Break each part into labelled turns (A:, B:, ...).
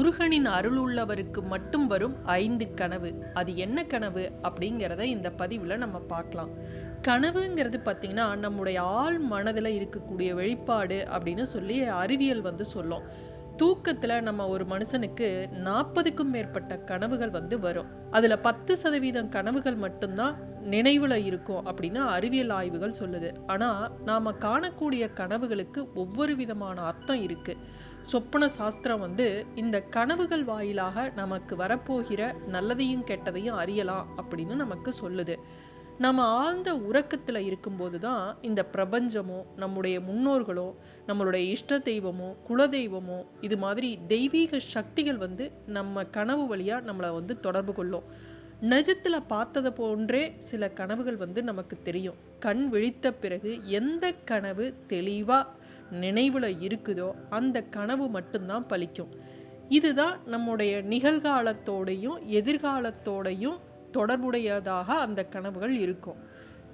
A: முருகனின் அருள் உள்ளவருக்கு மட்டும் வரும் 5 கனவு. அது என்ன கனவு அப்படிங்கிறத இந்த பதிவில் நம்ம பார்க்கலாம். கனவுங்கிறது பார்த்திங்கன்னா நம்முடைய ஆழ் மனதில் இருக்கக்கூடிய வெளிப்பாடு அப்படின்னு சொல்லி அறிவியல் சொல்லும். தூக்கத்தில் நம்ம ஒரு மனுஷனுக்கு 40க்கும் மேற்பட்ட கனவுகள் வரும். அதில் 10% கனவுகள் மட்டும்தான் நினைவில் இருக்கும் அப்படின்னு அறிவியல் ஆய்வுகள் சொல்லுது. ஆனால் நாம் காணக்கூடிய கனவுகளுக்கு ஒவ்வொரு விதமான அர்த்தம் இருக்குது. சொப்பன சாஸ்திரம் இந்த கனவுகள் வாயிலாக நமக்கு வரப்போகிற நல்லதையும் கெட்டதையும் அறியலாம் அப்படின்னு நமக்கு சொல்லுது. நம்ம ஆழ்ந்த உறக்கத்தில் இருக்கும்போது தான் இந்த பிரபஞ்சமோ நம்முடைய முன்னோர்களோ நம்மளுடைய இஷ்ட தெய்வமோ குலதெய்வமோ இது மாதிரி தெய்வீக சக்திகள் நம்ம கனவு வழியாக நம்மளை தொடர்பு கொள்ளும். நிஜத்தில் பார்த்ததை போன்றே சில கனவுகள் நமக்கு தெரியும். கண் விழித்த பிறகு எந்த கனவு தெளிவாக நினைவில் இருக்குதோ அந்த கனவு மட்டும்தான் பலிக்கும். இதுதான் நம்முடைய நிகழ்காலத்தோடையும் எதிர்காலத்தோடையும் தொடர்புடையதாக அந்த கனவுகள் இருக்கும்.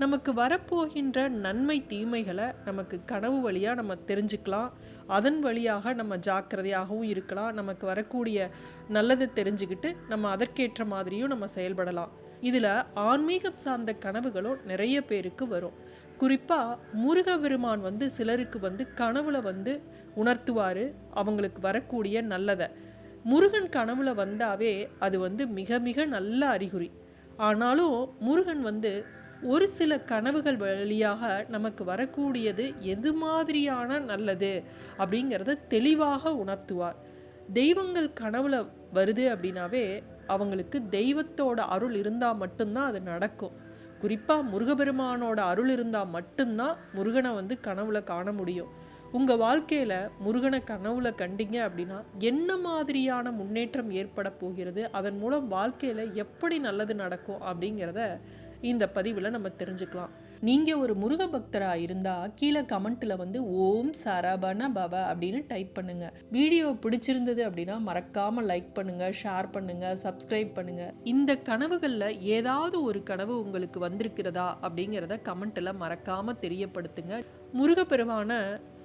A: நமக்கு வரப்போகின்ற நன்மை தீமைகளை நமக்கு கனவு வழியாக நம்ம தெரிஞ்சுக்கலாம். அதன் வழியாக நம்ம ஜாக்கிரதையாகவும் இருக்கலாம். நமக்கு வரக்கூடிய நல்லதை தெரிஞ்சுக்கிட்டு நம்ம அதற்கேற்ற மாதிரியும் நம்ம செயல்படலாம். இதில் ஆன்மீகம் சார்ந்த கனவுகளும் நிறைய பேருக்கு வரும். குறிப்பாக முருகபெருமான் சிலருக்கு கனவுல உணர்த்துவார் அவங்களுக்கு வரக்கூடிய நல்லதை. முருகன் கனவுல வந்தாவே அது மிக மிக நல்ல அறிகுறி. ஆனாலும் முருகன் ஒரு சில கனவுகள் வழியாக நமக்கு வரக்கூடியது எது மாதிரியான நல்லது அப்படிங்கிறத தெளிவாக உணர்த்துவார். தெய்வங்கள் கனவுல வருது அப்படின்னாவே அவங்களுக்கு தெய்வத்தோட அருள் இருந்தால் மட்டும்தான் அது நடக்கும். குறிப்பாக முருகபெருமானோட அருள் இருந்தால் மட்டும்தான் முருகனை கனவுல காண முடியும். உங்கள் வாழ்க்கையில் முருகனை கனவுல கண்டீங்க அப்படின்னா என்ன மாதிரியான முன்னேற்றம் ஏற்பட போகிறது, அதன் மூலம் வாழ்க்கையில் எப்படி நல்லது நடக்கும் அப்படிங்கிறத இந்த பதிவில் நம்ம தெரிஞ்சுக்கலாம். நீங்கள் ஒரு முருக பக்தராக இருந்தால் கீழே கமெண்ட்டில் ஓம் சரவண பவ அப்படின்னு டைப் பண்ணுங்கள். வீடியோ பிடிச்சிருந்தது அப்படின்னா மறக்காமல் லைக் பண்ணுங்கள், ஷேர் பண்ணுங்கள், சப்ஸ்கிரைப் பண்ணுங்கள். இந்த கனவுகளில் ஏதாவது ஒரு கனவு உங்களுக்கு வந்திருக்கிறதா அப்படிங்கிறத கமெண்ட்டில் மறக்காமல் தெரியப்படுத்துங்க. முருகப்பெருமான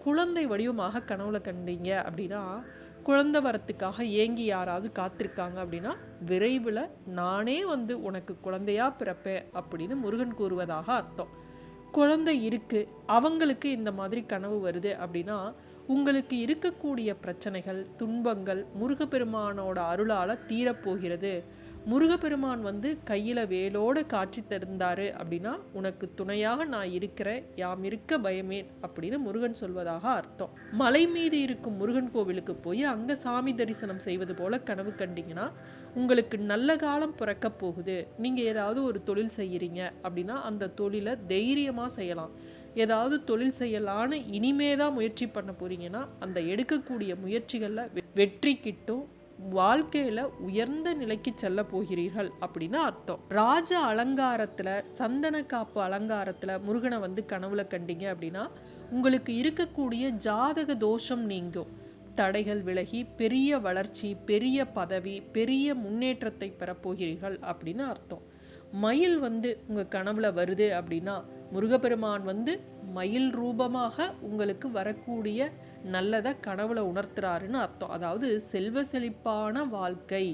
A: குழந்தை வடிவமாக கனவுல கண்டீங்க அப்படின்னா குழந்தை வரத்துக்காக ஏங்கி யாராவது காத்திருக்காங்க அப்படின்னா விரைவில் நானே உனக்கு குழந்தையா பிறப்பேன் அப்படின்னு முருகன் கூறுவதாக அர்த்தம். குழந்தை இருக்கு அவங்களுக்கு இந்த மாதிரி கனவு வருது அப்படின்னா உங்களுக்கு இருக்கக்கூடிய பிரச்சனைகள் துன்பங்கள் முருகப்பெருமானோட அருளால் தீரப்போகிறது. முருகப்பெருமான் கையில் வேலோடு காட்சி தந்தாரு அப்படின்னா உனக்கு துணையாக நான் இருக்கிறேன், யாம் இருக்க பயமேன் அப்படின்னு முருகன் சொல்வதாக அர்த்தம். மலை மீது இருக்கும் முருகன் கோவிலுக்கு போய் அங்கே சாமி தரிசனம் செய்வது போல கனவு கண்டிங்கன்னா உங்களுக்கு நல்ல காலம் பிறக்க போகுது. நீங்கள் ஏதாவது ஒரு தொழில் செய்கிறீங்க அப்படின்னா அந்த தொழிலை தைரியமாக செய்யலாம். ஏதாவது தொழில் செய்யலான்னு இனிமேதான் முயற்சி பண்ண போறீங்கன்னா அந்த எடுக்கக்கூடிய முயற்சிகளில் வெற்றி கிட்டும். வாழ்க்கையில உயர்ந்த நிலைக்கு செல்ல போகிறீர்கள் அப்படின்னு அர்த்தம். ராஜ அலங்காரத்துல சந்தன காப்பு அலங்காரத்துல முருகனை கனவுல கண்டீங்க அப்படின்னா உங்களுக்கு இருக்கக்கூடிய ஜாதக தோஷம் நீங்கும். தடைகள் விலகி பெரிய வளர்ச்சி, பெரிய பதவி, பெரிய முன்னேற்றத்தை பெறப்போகிறீர்கள் அப்படின்னு அர்த்தம். மயில் உங்கள் கனவுல வருது அப்படின்னா முருகப்பெருமான் மயில் ரூபமாக உங்களுக்கு வரக்கூடிய நல்லதை கனவுல உணர்த்துறாருன்னு அர்த்தம். அதாவது செல்வ செழிப்பான வாழ்க்கை,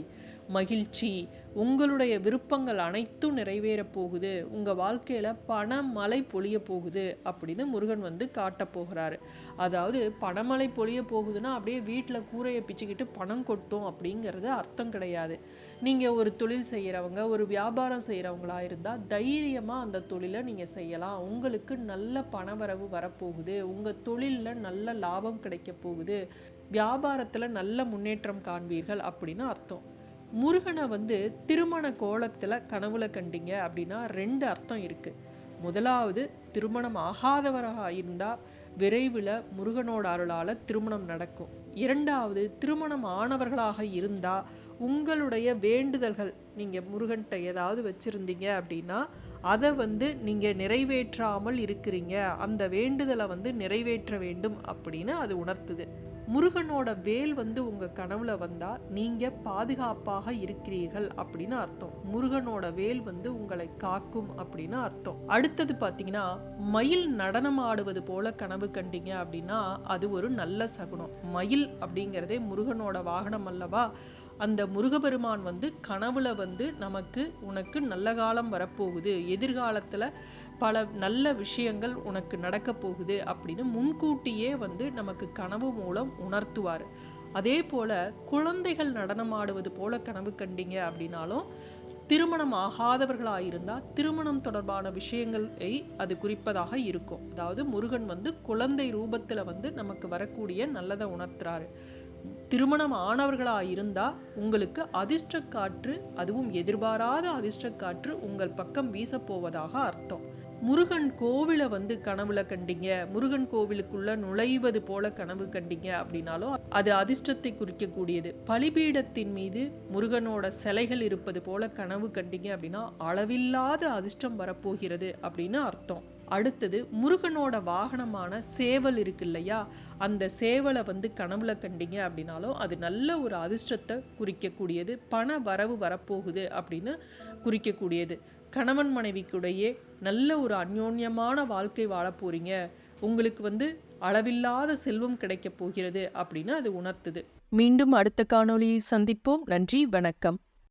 A: மகிழ்ச்சி, உங்களுடைய விருப்பங்கள் அனைத்தும் நிறைவேற போகுது, உங்கள் வாழ்க்கையில் பணமழை பொழிய போகுது அப்படின்னு முருகன் காட்ட போகிறாரு. அதாவது பணமழை பொழிய போகுதுன்னா அப்படியே வீட்டில் கூரையை பிச்சுக்கிட்டு பணம் கொட்டும் அப்படிங்கிறது அர்த்தம் கிடையாது. நீங்கள் ஒரு தொழில் செய்கிறவங்க, ஒரு வியாபாரம் செய்கிறவங்களா இருந்தால் தைரியமாக அந்த தொழிலை நீங்கள் செய்யலாம். உங்களுக்கு நல்ல பணவரவு வரப்போகுது, உங்கள் தொழிலில் நல்ல லாபம் கிடைக்க போகுது, வியாபாரத்தில் நல்ல முன்னேற்றம் காண்பீர்கள் அப்படின்னு அர்த்தம். முருகனை திருமண கோலத்தில் கனவுல கண்டீங்க அப்படின்னா 2 அர்த்தம் இருக்குது. முதலாவது, திருமணம் ஆகாதவராக இருந்தால் விரைவில் முருகனோட அருளால் திருமணம் நடக்கும். இரண்டாவது, திருமணம் ஆனவர்களாக இருந்தால் உங்களுடைய வேண்டுதல்கள், நீங்கள் முருகன்கிட்ட ஏதாவது வச்சுருந்தீங்க அப்படின்னா அதை நீங்கள் நிறைவேற்றாமல் இருக்கிறீங்க, அந்த வேண்டுதலை நிறைவேற்ற வேண்டும் அப்படின்னு அது உணர்த்துது. முருகனோட வேல் வந்து உங்க கனவுல வந்தா நீங்க பாதுகாப்பாக இருக்கிறீர்கள் அப்படின்னு அர்த்தம். முருகனோட வேல் வந்து உங்களை காக்கும் அப்படின்னு அர்த்தம். அடுத்தது பாத்தீங்கன்னா, மயில் நடனம் ஆடுவது போல கனவு கண்டீங்க அப்படின்னா அது ஒரு நல்ல சகுனம். மயில் அப்படிங்கிறதே முருகனோட வாகனம் அல்லவா. அந்த முருகபெருமான் வந்து கனவுல வந்து நமக்கு உனக்கு நல்ல காலம் வரப்போகுது, எதிர்காலத்துல பல நல்ல விஷயங்கள் உனக்கு நடக்க போகுது அப்படின்னு முன்கூட்டியே வந்து நமக்கு கனவு மூலம் உணர்த்துவார். அதே போல குழந்தைகள் நடனமாடுவது போல கனவு கண்டீங்க அப்படின்னாலும் திருமணம் ஆகாதவர்களாக இருந்தால் திருமணம் தொடர்பான விஷயங்களை அது குறிப்பதாக இருக்கும். அதாவது முருகன் வந்து குழந்தை ரூபத்தில் வந்து நமக்கு வரக்கூடிய நல்லதை உணர்த்துறாரு. திருமணம் ஆனவர்களாக இருந்தால் உங்களுக்கு அதிர்ஷ்ட காற்று, அதுவும் எதிர்பாராத அதிர்ஷ்ட காற்று உங்கள் பக்கம் வீசப்போவதாக அர்த்தம். முருகன் கோவிலை வந்து கனவுல கண்டீங்க, முருகன் கோவிலுக்குள்ள நுழைவது போல கனவு கண்டீங்க அப்படின்னாலும் அது அதிர்ஷ்டத்தை குறிக்கக்கூடியது. பலிபீடத்தின் மீது முருகனோட சிலைகள் இருப்பது போல கனவு கண்டீங்க அப்படின்னா அளவில்லாத அதிர்ஷ்டம் வரப்போகிறது அப்படின்னு அர்த்தம். அடுத்தது முருகனோட வாகனமான சேவல் இருக்கு இல்லையா, அந்த சேவலை வந்து கனவுல கண்டீங்க அப்படின்னாலும் அது நல்ல ஒரு அதிர்ஷ்டத்தை குறிக்கக்கூடியது, பண வரவு வரப்போகுது அப்படின்னு குறிக்கக்கூடியது. கணவன் மனைவிக்குடையே நல்ல ஒரு அந்யோன்யமான வாழ்க்கை வாழ போறீங்க, உங்களுக்கு வந்து அளவில்லாத செல்வம் கிடைக்க போகிறது அப்படின்னு அது உணர்த்துது. மீண்டும் அடுத்த காணொளியில் சந்திப்போம். நன்றி, வணக்கம்.